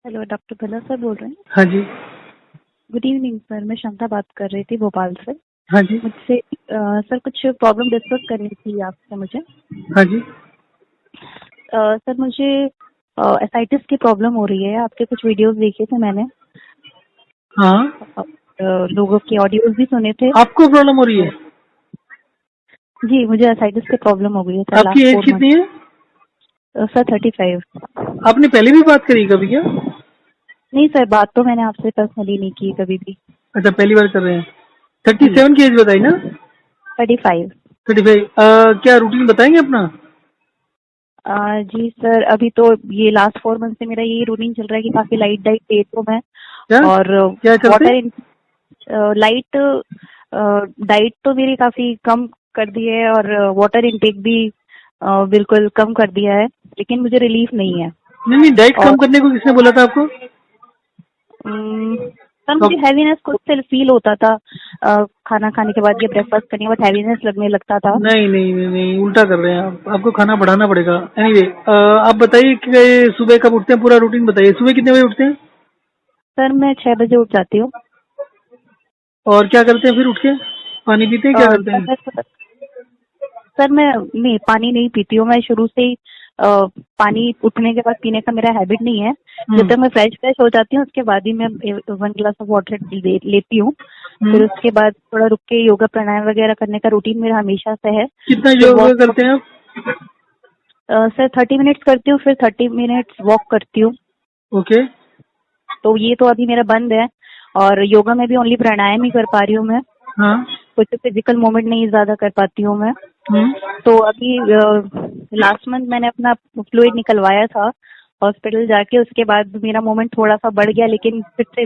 Hello, doctor Bhalla sir बोल रहे हैं। हाँ जी। गुड इवनिंग सर, मैं शांता बात कर रही थी भोपाल से। हाँ जी। मुझसे सर कुछ प्रॉब्लम डिस्कस करनी थी आपसे मुझे। हाँ जी। सर मुझे एसाइटिस की प्रॉब्लम हो रही है। आपके कुछ वीडियोस देखे थे मैंने। हाँ, लोगों के ऑडियोज भी सुने थे। आपको प्रॉब्लम हो रही है? जी, मुझे एसाइटिस की प्रॉब्लम हो गई है सर आपकी लास्ट एज 4 कितनी है? मंथ। सर 35। आपने पहले भी बात करी कभी क्या? नहीं सर, बात तो मैंने आपसे पर्सनली नहीं की कभी भी। अच्छा, पहली बार कर रहे हैं। जी 37 की एज बताई ना? 35। 35। क्या रूटीन बताएंगे अपना? जी सर, अभी तो ये लास्ट 4 मंथ से मेरा ये रूटीन चल रहा है कि काफी लाइट डाइट लेती हूँ मैं। क्या और क्या चलते? वाटर लाइट डाइट तो मेरी काफी कम कर दी है और वाटर इनटेक भी बिल्कुल कम कर दिया है, लेकिन मुझे रिलीफ नहीं है। नहीं, डाइट और कम करने को किसने बोला था आपको? सर मुझे हैवीनेस खुद से फील होता था खाना खाने के बाद या ब्रेकफास्ट करने के बाद हैवीनेस लगने लगता था। नहीं नहीं नहीं नहीं, उल्टा कर रहे हैं आप। आपको खाना बढ़ाना पड़ेगा। एनीवे, आप बताइए कि सुबह कब उठते हैं, पूरा रूटीन बताइए। सुबह कितने बजे उठते हैं? सर मैं 6 बजे उठ जाती हूँ। और क्या करते हैं फिर उठ के? पानी पीते हैं, क्या करते हैं? सर मैं नहीं, पानी नहीं पीती हूँ। मैं शुरू से ही पानी उठने के बाद पीने का मेरा हैबिट नहीं है। जब तक मैं फ्रेश हो जाती हूँ उसके बाद ही मैं 1 ग्लास ऑफ वाटर लेती हूँ। फिर उसके बाद थोड़ा रुक के योगा प्राणायाम वगैरह करने का रूटीन मेरा हमेशा से है। कितना फिर योगा वॉक करते हैं आप? सर 30 मिनट्स करती हूँ, फिर 30 मिनट्स वॉक करती हूँ। ओके। तो ये तो अभी मेरा बंद है। और योगा में भी ओनली प्राणायाम ही कर पा रही हूँ मैं। हाँ। कुछ फिजिकल मूवमेंट नहीं ज्यादा कर पाती हूँ मैं। तो अभी लास्ट मंथ मैंने अपना फ्लूइड निकलवाया था हॉस्पिटल जाके। उसके बाद मेरा मूवमेंट थोड़ा सा बढ़ गया, लेकिन फिर से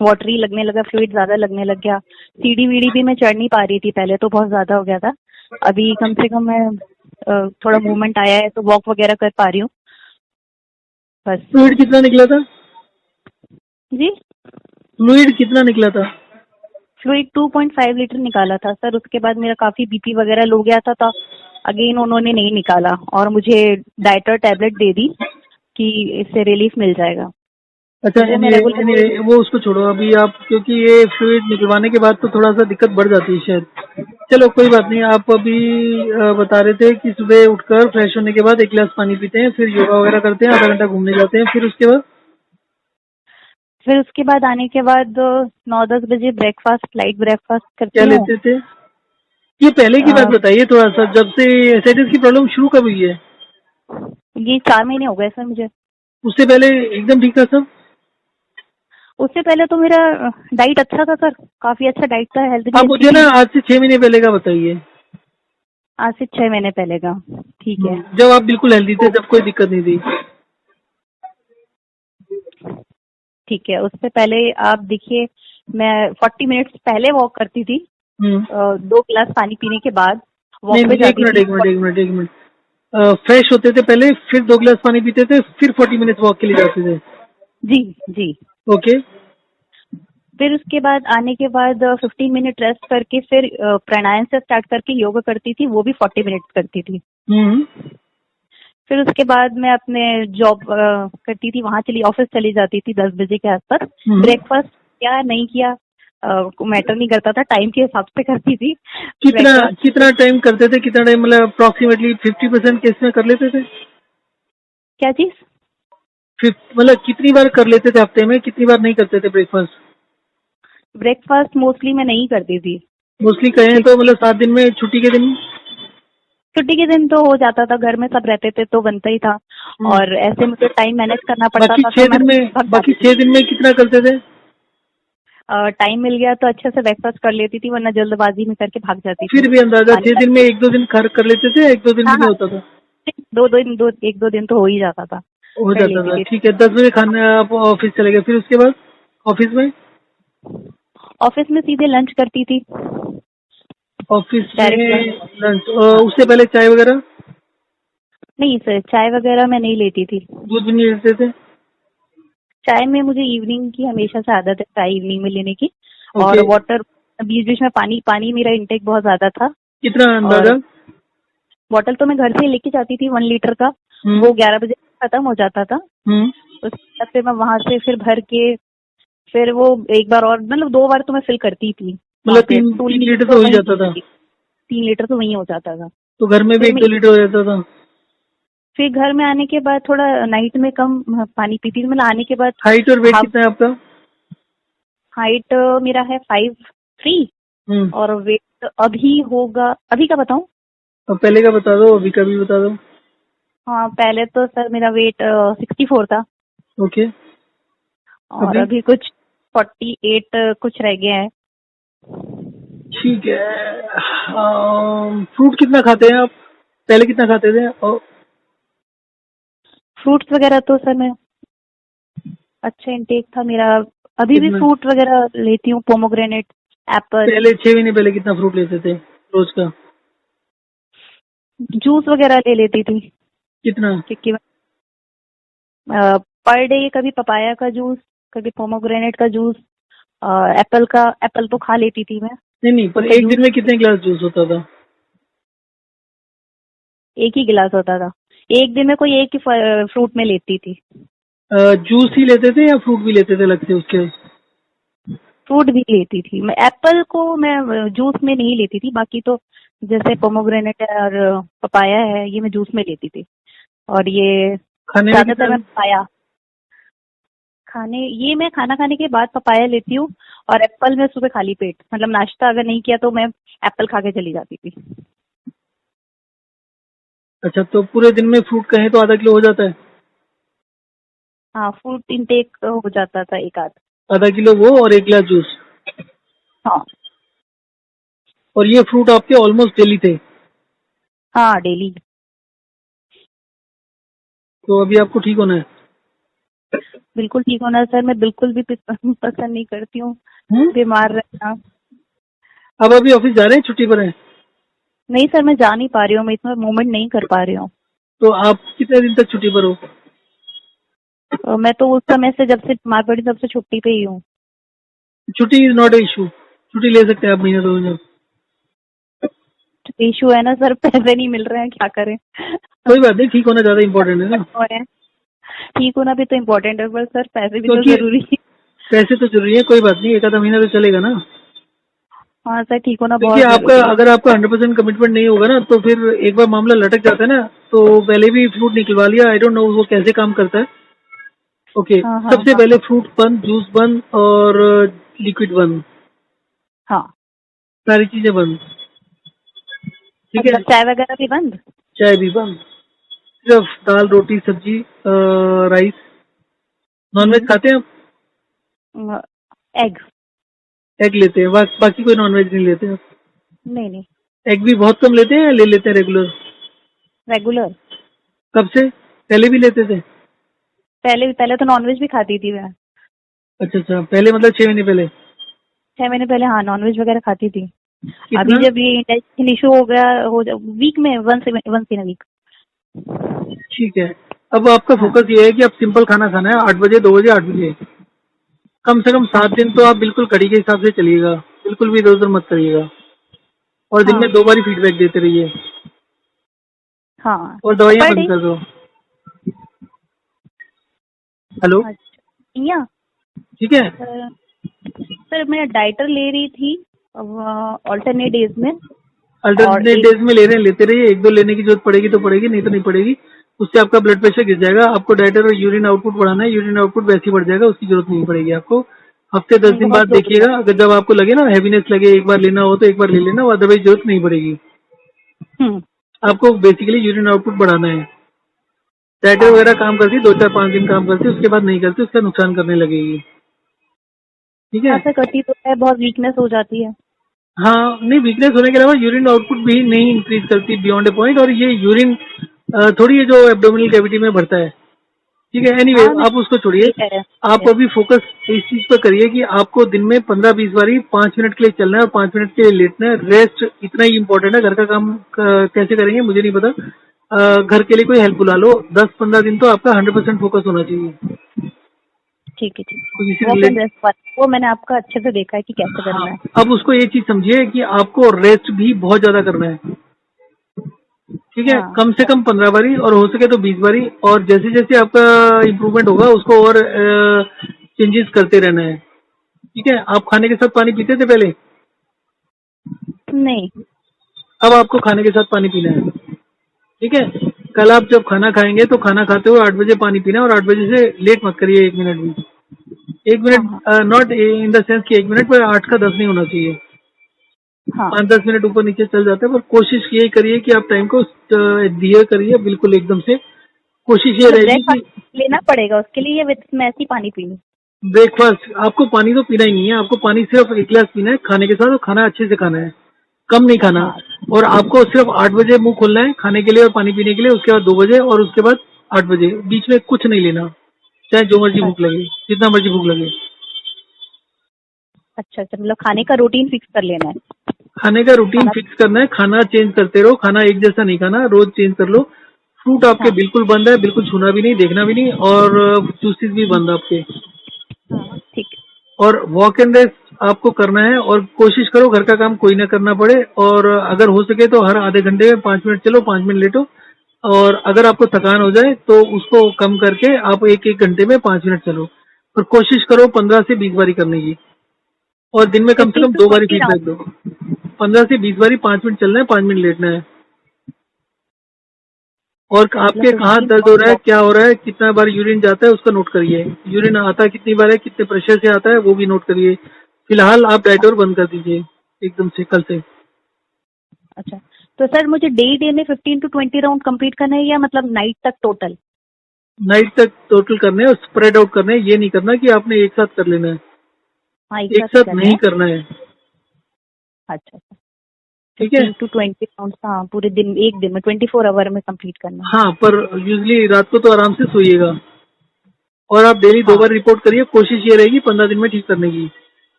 वाटरी लगने लगा, फ्लूइड ज्यादा लगने लग गया। सीढ़ी वीढ़ी भी मैं चढ़ नहीं पा रही थी, पहले तो बहुत ज्यादा हो गया था। अभी कम से कम मैं थोड़ा मूवमेंट आया है तो वॉक वगैरह कर पा रही हूँ बस। फ्लूइड कितना निकला था? जी, फ्लूइड कितना निकला था? फ्लूइड 2.5 लीटर निकाला था सर। उसके बाद मेरा काफी बीपी वगैरह लो गया था अगेन उन्होंने नहीं निकाला और मुझे डाइटर टैबलेट दे दी कि इससे रिलीफ मिल जाएगा। अच्छा, तो वो मैं रेगुलर। एनीवे वो उसको छोड़ो अभी आप, क्योंकि ये फ्लूइड निकलवाने के बाद तो थोड़ा सा दिक्कत बढ़ जाती है शायद। चलो कोई बात नहीं। आप अभी बता रहे थे कि सुबह उठकर फ्रेश होने के बाद 1 गिलास पानी पीते हैं, फिर योगा वगैरह करते हैं, आधा घंटा घूमने जाते हैं, फिर उसके बाद आने के बाद 9-10 बजे ब्रेकफास्ट, लाइट ब्रेकफास्ट क्या करती हूँ। लेते थे? ये पहले की बात बताइए थोड़ा सा, जब से एसाइटिस की प्रॉब्लम शुरू कब हुई है? ये 4 महीने हो गए सर मुझे। उससे पहले एकदम ठीक था सब? उससे पहले तो मेरा डाइट अच्छा था सर, काफी अच्छा डाइट था, हेल्थ भी आप अच्छी मुझे ना थी। आज से 6 महीने पहले का बताइए। आज से 6 महीने पहले का। ठीक है। जब आप बिल्कुल हेल्दी थे, तो जब कोई दिक्कत नहीं थी। ठीक है, उससे पहले आप देखिए, मैं 40 मिनट्स पहले वॉक करती थी। 2 गिलास पानी पीने के बाद नहीं वॉक पे नहीं, एक जाती मिनट थी। एक मिनट एक मिनट एक मिनट। फ्रेश होते थे पहले, फिर 2 गिलास पानी पीते थे, फिर 40 मिनट वॉक के लिए जाते थे। जी जी। ओके। फिर उसके बाद आने के बाद 15 मिनट रेस्ट करके फिर प्राणायाम से स्टार्ट करके योगा करती थी, वो भी 40 मिनट्स करती थी। फिर उसके बाद मैं अपने जॉब करती थी, वहां ऑफिस चली जाती थी 10 बजे के आसपास। ब्रेकफास्ट किया नहीं किया मैटर नहीं करता था, टाइम के हिसाब से करती थी कितना ब्रेकफास्ट। कितना टाइम करते थे? कितना टाइम मतलब अप्रोक्सीमेटली 50% केस में कर लेते थे? क्या चीज? मतलब कितनी बार कर लेते थे हफ्ते में, कितनी बार नहीं करते थे ब्रेकफास्ट? ब्रेकफास्ट मोस्टली मैं नहीं करती थी। मोस्टली कहें तो मतलब 7 दिन में, छुट्टी के दिन? छुट्टी के दिन तो हो जाता था, घर में सब रहते थे तो बनता ही था। और ऐसे मुझे टाइम मैनेज करना पड़ता बाकी था तो छह मैं दिन में भाग बाकी जाती थी। 6 दिन में कितना करते थे? टाइम मिल गया तो अच्छे से ब्रेकफास्ट कर लेती थी, वरना जल्दबाजी में करके भाग जाती थी। फिर भी अंदाजा पानी 6 दिन में वानी। 1-2 दिन कर लेते थे, 1-2 दिन हाँ भी नहीं हाँ, होता था? एक दो दिन तो हो ही जाता था, हो कर जाता लेती था, थी। ठीक है। 10 बजे खाने आप ऑफिस चले गए, फिर उसके बाद ऑफिस में? ऑफिस में सीधे लंच करती थी, ऑफिस डायरेक्ट में लंच। लंच? हाँ। उससे पहले चाय वगैरह? नहीं सर, चाय वगैरह मैं नहीं लेती थी। दूध भी नहीं लेते थे? चाय में मुझे इवनिंग की हमेशा से आदत है, चाय इवनिंग में लेने की। ओके। और वाटर बीच बीच में, पानी पानी मेरा इंटेक बहुत ज्यादा था। कितना और अंदाजा? बॉटल तो मैं घर से लेके जाती थी 1 लीटर का, वो 11 बजे खत्म हो जाता था। उसके बाद फिर मैं वहां से फिर भर के फिर वो एक बार और मतलब 2 बार तो मैं फिल करती थी वहाँ मतलब पे। 3 लीटर तो तो हो ही वहीं जाता था। 3 लीटर तो वहीं हो जाता था। तो घर में भी फिर 1-2 लीटर हो जाता था। फिर घर में आने के बाद थोड़ा नाइट में कम पानी पीती थी, मतलब आने के बाद हाइट और वेट हाफ। कितना है आपका? हाइट मेरा है 5'3" हम्म। और वेट अभी होगा, अभी का बताऊं? अब पहले का बता दो, अभी का भी बता दो। हाँ, पहले तो सर मेरा वेट 64 था ओके। और अभी? अभी कुछ 48 कुछ रह गया है। ठीक है। फ्रूट कितना खाते हैं आप? पहले कितना खाते थे? और फ्रूट्स वगैरह तो सर मैं अच्छा इंटेक था मेरा। अभी भी कितना? फ्रूट वगैरह लेती हूँ, पोमोग्रेनेट, एप्पल, पहले 6 महीने पहले कितना फ्रूट लेते थे रोज का? जूस वगैरह ले लेती थी कितना? क्योंकि पर डे कभी पपाया का जूस, कभी पोमोग्रेनेट का जूस, एप्पल तो खा लेती थी मैं। नहीं नहीं, पर उसका एक जूस दिन में कितने गिलास जूस होता था? एक ही गिलास होता था। एक दिन में कोई एक ही फ्रूट में लेती थी। जूस ही लेते थे या फ्रूट भी लेते थे अलग से उसके? फ्रूट भी लेती थी मैं। एप्पल को मैं जूस में नहीं लेती थी, बाकी तो जैसे पोमोग्रेनेट है और पपाया है ये मैं जूस में लेती थी। और ये खाने में ज्यादातर कितना? मैं पपाया ये मैं खाना खाने के बाद पपाया लेती हूँ। और एप्पल में सुबह खाली पेट, मतलब नाश्ता अगर नहीं किया तो मैं एप्पल खा के चली जाती थी। अच्छा, तो पूरे दिन में फ्रूट कहें तो आधा किलो हो जाता है? हाँ, फ्रूट इंटेक हो जाता था एक आध। आधा किलो वो और 1 गिलास जूस। हाँ और ये फ्रूट आपके ऑलमोस्ट डेली थे? हाँ, डेली। तो अभी आपको ठीक होना है। बिल्कुल ठीक होना सर, मैं बिल्कुल भी पसंद नहीं करती हूँ हम्म। बीमार रहना। अब अभी ऑफिस जा रहे हैं, छुट्टी पर हैं? नहीं सर, मैं जा नहीं पा रही हूँ, मैं इतना मूवमेंट नहीं कर पा रही हूँ। तो आप कितने दिन तक छुट्टी पर हो? मैं तो उस समय से जब से बीमार पड़ी तब से छुट्टी पे ही हूँ। छुट्टी इज नॉट ए इशू, छुट्टी ले सकते हैं आप महीने 2 महीने। इशू है ना सर, पैसे नहीं मिल रहे हैं, क्या करें। कोई बात नहीं, ठीक होना ज्यादा इम्पोर्टेंट है ना। हो रहे हैं। ठीक होना भी तो इम्पोर्टेंट है, पर सर पैसे भी तो क्योंकि जरूरी है। पैसे तो जरूरी है, कोई बात नहीं, 1 आधा महीना तो चलेगा ना। हाँ सर, ठीक होना क्योंकि बहुत आपका, जरूरी है। अगर आपका 100% कमिटमेंट नहीं होगा ना तो फिर एक बार मामला लटक जाता है ना। तो पहले भी फ्रूट निकलवा लिया, आई डोंट नो वो कैसे काम करता है। ओके, हाँ हाँ सबसे हाँ पहले फ्रूट बंद, जूस बंद और लिक्विड बंद, हाँ। सारी चीजें बंद। ठीक है। मतलब चाय वगैरह भी बंद? चाय भी बंद। सिर्फ दाल रोटी सब्जी, राइस। नॉनवेज खाते हैं आप? एग? एग लेते हैं, बाकी कोई नॉनवेज नहीं लेते आप? नहीं नहीं, एग भी बहुत कम लेते हैं या ले लेते हैं रेगुलर? रेगुलर। कब से? पहले भी लेते थे? पहले तो नॉनवेज भी खाती थी मैं। अच्छा अच्छा, पहले मतलब 6 महीने पहले? 6 महीने पहले हाँ, नॉनवेज वगैरह खाती थी। अभी कितना? जब ये इंटेस्टाइन इशू हो गया, वीक में वंस इन वीक। ठीक है। अब आपका हाँ फोकस ये है कि आप सिंपल खाना खाना है, 8 बजे, 2 बजे, 8 बजे। कम से कम हाँ 7 दिन तो आप बिल्कुल कड़ी के हिसाब से चलिएगा। बिल्कुल भी इधर उधर मत करिएगा। और दिन में हाँ 2 बार ही फीडबैक देते रहिए। हाँ। और दवाइयाँ पर बंद डे? कर दो। हेलो? अच्छा या ठीक है। सर, सर मैं डाइटर ले रही थी ऑल्टरनेट डेज में। और अल्टरनेट एक डेज में ले रहे हैं, लेते रहिए। 1-2 लेने की जरूरत पड़ेगी तो पड़ेगी, नहीं तो नहीं पड़ेगी। उससे आपका ब्लड प्रेशर गिर जाएगा। आपको डाइटर और यूरिन आउटपुट बढ़ाना है, यूरिन आउटपुट वैसे ही बढ़ जाएगा, उसकी जरूरत नहीं पड़ेगी आपको। हफ्ते 10 दिन बहुत बाद लो हो देखिएगा, अगर जब आपको लगे ना हैवीनेस लगे, एक बार लेना हो तो एक बार ले लेना, अदरवाइज जरूरत नहीं पड़ेगी। हम्म। आपको बेसिकली यूरिन आउटपुट बढ़ाना है। डाइटर हाँ वगैरह काम करती है, 2 4 5 दिन काम करती है, उसके बाद नहीं करती, उसका नुकसान करने लगेगी। ठीक है। हाँ सर, करती तो है, बहुत वीकनेस हो जाती है। हाँ, नहीं, वीकनेस होने के अलावा यूरिन आउटपुट भी नहीं इंक्रीज करती बियॉन्ड ए पॉइंट। और ये यूरिन थोड़ी है जो एब्डोमिनल कैविटी में भरता है। ठीक है, एनीवे हाँ, मैं आप उसको छोड़िए। यही कह रहे आप हैं। अभी फोकस इस चीज पर करिए कि आपको दिन में 15-20 बारी 5 मिनट के लिए चलना है और 5 मिनट के लिए लेटना है। रेस्ट इतना ही इंपॉर्टेंट है। घर का काम कैसे करेंगे मुझे नहीं पता। घर के लिए कोई हेल्प बुला लो। 10-15 दिन तो आपका 100% फोकस होना चाहिए। ठीक है ठीक तो है, इसी वॉक एंड रिलेट रेस्ट वाला वो मैंने आपका अच्छे से देखा है कि कैसे हाँ, करना है। अब उसको ये चीज समझिए कि आपको रेस्ट भी बहुत ज्यादा करना है। ठीक है, हाँ। कम से कम 15 बारी और हो सके तो 20 बारी, और जैसे जैसे आपका इम्प्रूवमेंट होगा उसको और चेंजेस करते रहना है। ठीक है, आप खाने के साथ पानी पीते थे पहले? नहीं। अब आपको खाने के साथ पानी पीना है। ठीक है, कल आप जब खाना खाएंगे तो खाना खाते हुए 8 बजे पानी पीना है, और 8 बजे से लेट मत करिए 1 मिनट भी। एक हाँ मिनट हाँ नॉट इन द सेंस कि 1 मिनट, पर 8 का 10 नहीं होना चाहिए। हाँ। 5-10 मिनट ऊपर नीचे चल जाता है, पर कोशिश यही करिए कि आप टाइम को दिया करिए बिल्कुल एकदम से। कोशिश ये मतलब रहेगी कि ब्रेकफास्ट लेना पड़ेगा उसके लिए, या विद मैं ऐसी पानी पी लूँ? ब्रेकफास्ट, आपको पानी तो पीना ही नहीं है, आपको पानी सिर्फ 1 गिलास पीना है खाने के साथ, और खाना अच्छे से खाना है, कम नहीं खाना। हाँ। और आपको सिर्फ 8 बजे मुंह खोलना है खाने के लिए और पानी पीने के लिए, उसके बाद 2 बजे, और उसके बाद 8 बजे, बीच में कुछ नहीं लेना, चाहे जो मर्जी भूख अच्छा लगे, जितना मर्जी भूख लगे। अच्छा अच्छा, मतलब खाने का रूटीन फिक्स कर लेना है। खाने का रूटीन खाना। फिक्स करना है, खाना चेंज करते रहो, खाना एक जैसा नहीं खाना, रोज चेंज कर लो। फ्रूट आपके हाँ। बिल्कुल बंद है, बिल्कुल छूना भी नहीं, देखना भी नहीं, और जूसेस भी बंद है आपके। हाँ ठीक है। और वॉक एंड रेस्ट आपको करना है, और कोशिश करो घर का काम कोई ना करना पड़े, और अगर हो सके तो हर आधे घंटे में 5 मिनट चलो, 5 मिनट लेटो। और अगर आपको थकान हो जाए तो उसको कम करके आप एक एक घंटे में 5 मिनट चलो, और कोशिश करो 15 से 20 बारी करने की, और दिन में कम से फिफ्टीन कम टू 2 बारी ट्वेंटी फीडबैक राउंड दो। 15 से 20 बारी, 5 मिनट चलना है, 5 मिनट लेटना है। और मतलब आपके कहाँ 15 दर्द हो राउंड रहा है, वॉक। क्या हो रहा है, कितना बार यूरिन जाता है उसका नोट करिए। यूरिन आता है कितनी बार है, कितने प्रेशर से आता है, वो भी नोट करिए। फिलहाल आप डाइट और बंद कर दीजिए एकदम से कल से। अच्छा, तो सर मुझे डे में 15 to 20 राउंड कंप्लीट करना है, या मतलब नाइट तक टोटल? नाइट तक टोटल करने हैं और स्प्रेड आउट करने हैं, ये नहीं करना कि आपने एक साथ कर लेना है। हाँ, एक एक साथ ही साथ करना नहीं है। करना है। अच्छा अच्छा। ठीक है। 15 to 20 राउंड, हाँ, पूरे दिन, एक दिन में 24 आवर में कंप्लीट करना है। हाँ, पर यूजली रात को तो आराम से सोइएगा, और आप डेली 2 बार हाँ। रिपोर्ट करिए, कोशिश ये रहेगी 15 दिन में ठीक करने की।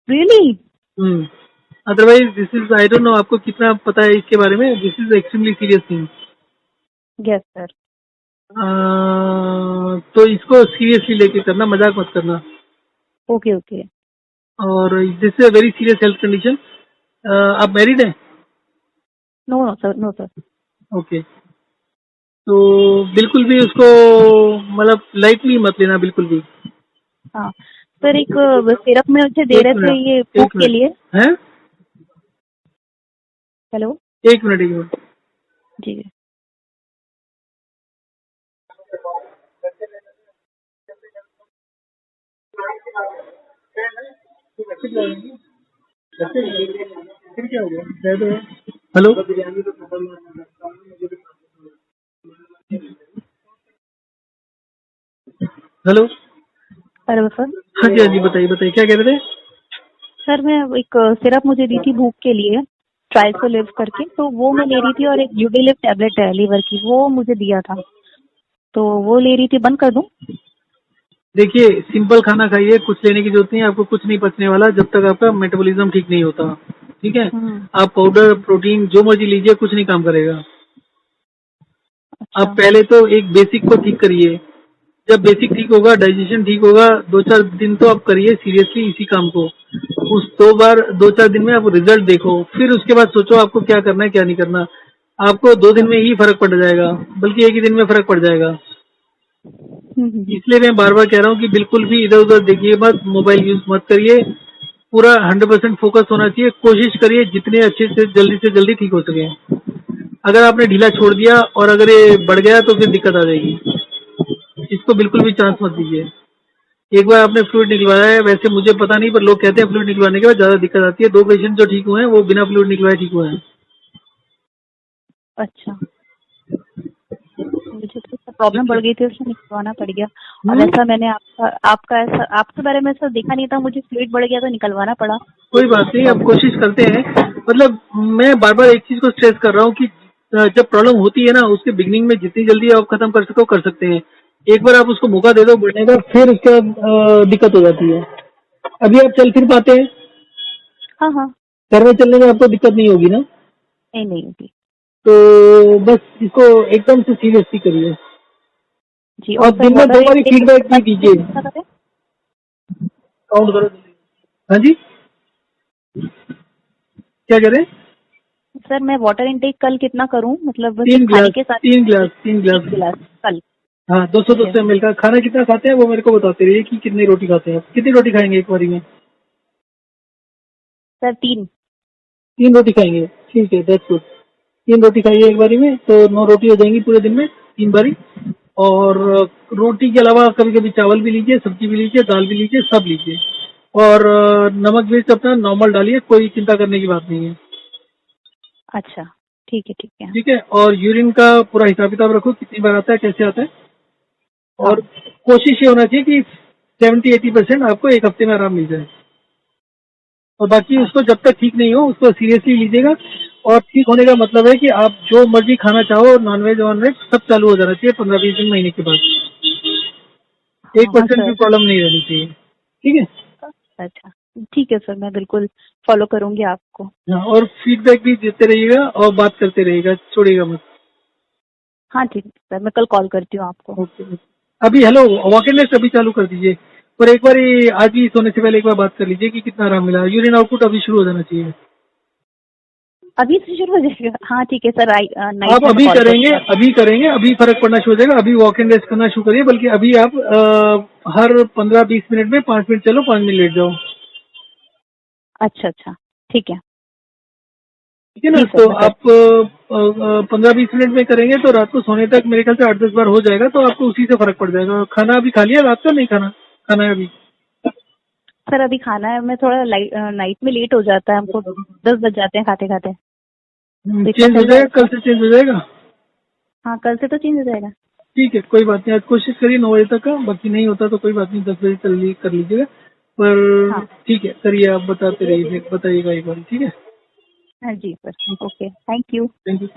Really? Hmm. Otherwise this is, I don't know आपको कितना पता है इसके बारे में, this is extremely serious thing. Yes sir. तो इसको सीरियसली लेके करना, मजाक मत करना। Okay okay. और this is a very serious health condition. आप मैरिड हैं? No no sir, no sir. Okay. तो बिल्कुल भी उसको मतलब लाइटली मत लेना, बिल्कुल भी। हाँ सर, एक सिरप में मुझे दे एक रहे थे ये मिनट, भूख एक के मिनट लिए। है, हेलो। एक मिनट, एक मिनट। जी। फिर क्या हो गया? हेलो। हेलो। Hello sir. हाँ जी, हाँ जी, बताइए बताइए, क्या कह रहे थे? सर मैं एक सिरप मुझे दी थी भूख के लिए, ट्राइसोलिव करके, तो वो मैं ले रही थी, और एक यूडिलिव टैबलेट है लीवर की, वो मुझे दिया था, तो वो ले रही थी, बंद कर दूं? देखिए, सिंपल खाना खाइए, कुछ लेने की जरूरत नहीं है, आपको कुछ नहीं पचने वाला जब तक आपका मेटाबॉलिज्म ठीक नहीं होता। ठीक है। हम्म। आप पाउडर प्रोटीन जो मर्जी लीजिए, कुछ नहीं काम करेगा। आप अच्छा। पहले तो एक बेसिक को ठीक करिए। जब बेसिक ठीक होगा, डाइजेशन ठीक होगा, 2-4 दिन तो आप करिए सीरियसली इसी काम को। उस 2-4 दिन में आप रिजल्ट देखो, फिर उसके बाद सोचो आपको क्या करना है क्या नहीं करना। आपको 2 दिन में ही फर्क पड़ जाएगा, बल्कि एक ही दिन में फर्क पड़ जाएगा। हम्म। इसलिए मैं बार बार कह रहा हूँ कि बिल्कुल भी इधर उधर देखिए मत, मोबाइल यूज मत करिए। पूरा 100% फोकस होना चाहिए। कोशिश करिए जितने अच्छे से जल्दी ठीक हो सके। अगर आपने ढीला छोड़ दिया और अगर ये बढ़ गया तो फिर दिक्कत आ जाएगी। इसको बिल्कुल भी चांस मत दीजिए। एक बार आपने फ्लूइड निकलवाया है, वैसे मुझे पता नहीं, पर लोग कहते हैं फ्लूइड निकलवाने के बाद ज्यादा दिक्कत आती है। 2 पेशेंट जो ठीक हुए हैं वो बिना फ्लूइड निकलवाए ठीक हुए हैं। अच्छा, मुझे तो प्रॉब्लम ठीक है। बढ़ गई थी, उसमें निकलवाना पड़ गया। और हम्म। ऐसा मैंने आपका आपका ऐसा आपके बारे में ऐसा देखा नहीं था, मुझे फ्लूइड बढ़ गया तो निकलवाना पड़ा। कोई बात नहीं, अब प्रॉब्लम। कोशिश करते हैं। मतलब मैं बार बार एक चीज को स्ट्रेस कर रहा हूँ कि जब प्रॉब्लम होती है ना, उसके बिगिनिंग में जितनी जल्दी आप खत्म कर सको कर सकते हैं। एक बार आप उसको मौका दे दो बढ़ने का, फिर उसके बाद दिक्कत हो जाती है। अभी आप चल फिर पाते हैं? हाँ हाँ। घर में चलने में आपको दिक्कत नहीं होगी ना? नहीं नहीं होगी। तो बस इसको एकदम से सीरियसली करिए, जी, और और सर दिन में वाटर 2 बारी इनटेक फीडबैक भी कितना दीजिए। करें? काउंट करो। हाँ जी, क्या कह रहे हैं? सर मैं वाटर इनटेक कल कितना करूं, मतलब 3 खाने गिलास, के साथ? 3 गिलास। गिलास कल? हाँ, 200 ml का। खाना कितना खाते हैं वो मेरे को बताते रहिए कि कितनी रोटी खाते हैं। कितनी रोटी खाएंगे एक बारी में? सर 3। 3 रोटी खाएंगे, ठीक है, दैट्स गुड। 3 रोटी खाइए एक बारी में, तो 9 रोटी हो जाएंगी पूरे दिन में, 3 बारी। और रोटी के अलावा कभी कभी चावल भी लीजिए, सब्जी भी लीजिए, दाल भी लीजिए, सब लीजिए। और नमक मिर्च अपना नॉर्मल डालिए, कोई चिंता करने की बात नहीं है। अच्छा ठीक है, ठीक है। ठीक है। और यूरिन का पूरा हिसाब किताब रखो, कितनी बार आता है, कैसे आता है। हाँ। और कोशिश ये होना चाहिए कि 70-80% आपको एक हफ्ते में आराम मिल जाए। और बाकी उसको अच्छा जब तक ठीक नहीं हो उसको सीरियसली लीजिएगा। और ठीक होने का मतलब है कि आप जो मर्जी खाना चाहो, नॉनवेज वॉनवेज सब चालू हो जाना चाहिए 15-20 दिन, महीने के बाद। हाँ। हाँ 1% भी सर। प्रॉब्लम नहीं रहनी चाहिए। ठीक है। अच्छा ठीक है सर, मैं बिल्कुल फॉलो करूंगी आपको। हाँ, और फीडबैक भी देते रहिएगा और बात करते रहिएगा, छोड़िएगा मत। हाँ ठीक है सर, मैं कल कॉल करती हूँ आपको। ओके। अभी हेलो, वॉक एंड रेस्ट अभी चालू कर दीजिए। और एक बार आज ही सोने से पहले एक बार बात कर लीजिए कि कितना आराम मिला। यूरिन आउटपुट अभी शुरू हो जाना चाहिए। अभी से शुरू हो जाएगा? हाँ ठीक है सर, नाइट आप में मैं अभी कॉल करेंगे, करती हूँ आपको। अभी करेंगे, अभी फर्क पड़ना शुरू हो जाएगा। अभी वॉक एंड रेस्ट करना शुरू करिए, बल्कि अभी आप हर 15-20 मिनट में 5 मिनट चलो, 5 मिनट लेट जाओ। अच्छा अच्छा ठीक है। ठीक है ना। जी सर, तो मैं आप करती हूँ। 15-20 मिनट में करेंगे तो रात को सोने तक मेरे ख्याल से 8-10 बार हो जाएगा, तो आपको उसी से फर्क पड़ जाएगा। खाना अभी खा लिया रात का? नहीं खाना, खाना है अभी? सर अभी खाना है, मैं थोड़ा नाइट में लेट हो जाता है, हमको 10 बज जाते हैं खाते खाते। तो इतना चेंज हो चल जाएगा, कल जाएगा? से चेंज हो जाएगा। हाँ कल से तो चेंज हो जाएगा। ठीक है, कोई बात नहीं। आज कोशिश करिए 9 बजे तक का, बाकी नहीं होता तो कोई बात नहीं, 10 बजे कर लीजिएगा। पर हाँ। ठीक है, करिए, आप बताते रहिए, बताइएगा एक बार। ठीक है। हाँ जी sir, okay, thank you. Thank you.